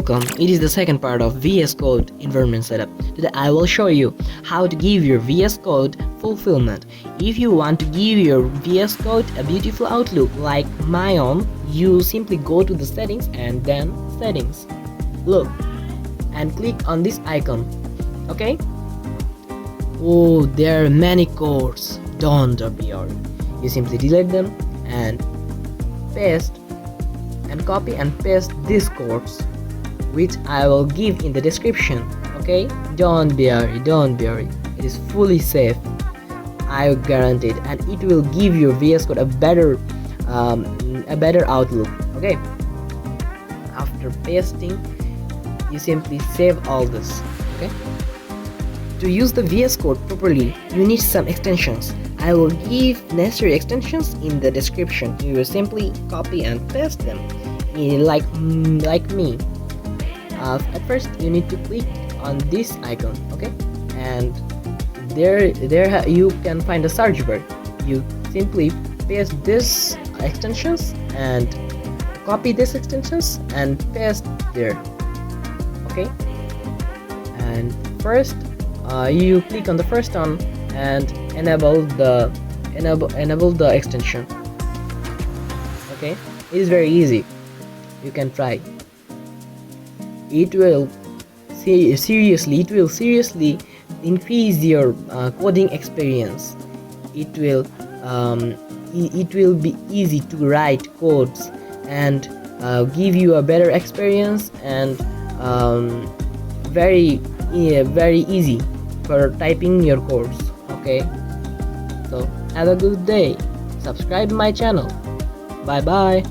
welcome. It is the second part of VS Code environment setup. Today I will show you how to give your VS Code fulfillment. If you want to give your VS Code a beautiful outlook like my own, you simply go to the settings and then settings. Look and click on this icon. Okay? Oh, there are many codes. Don't be worried. You simply delete them and paste and copy and paste these codes, which I will give in the description. Okay, don't be worried, it is fully safe, I guarantee it, and it will give your VS Code a better outlook. Okay, after pasting, you simply save all this. Okay, to use the VS Code properly, you need some extensions. I will give necessary extensions in the description. You will simply copy and paste them, like me. At first, you need to click on this icon, okay? And there you can find a search bar. You simply paste this extensions and copy these extensions and paste there. Okay. And first, you click on the first one and enable the extension. Okay, it is very easy, you can try. It will seriously increase your coding experience. It will be easy to write codes and give you a better experience, and very easy for typing your codes. Okay, so have a good day, subscribe my channel, bye bye.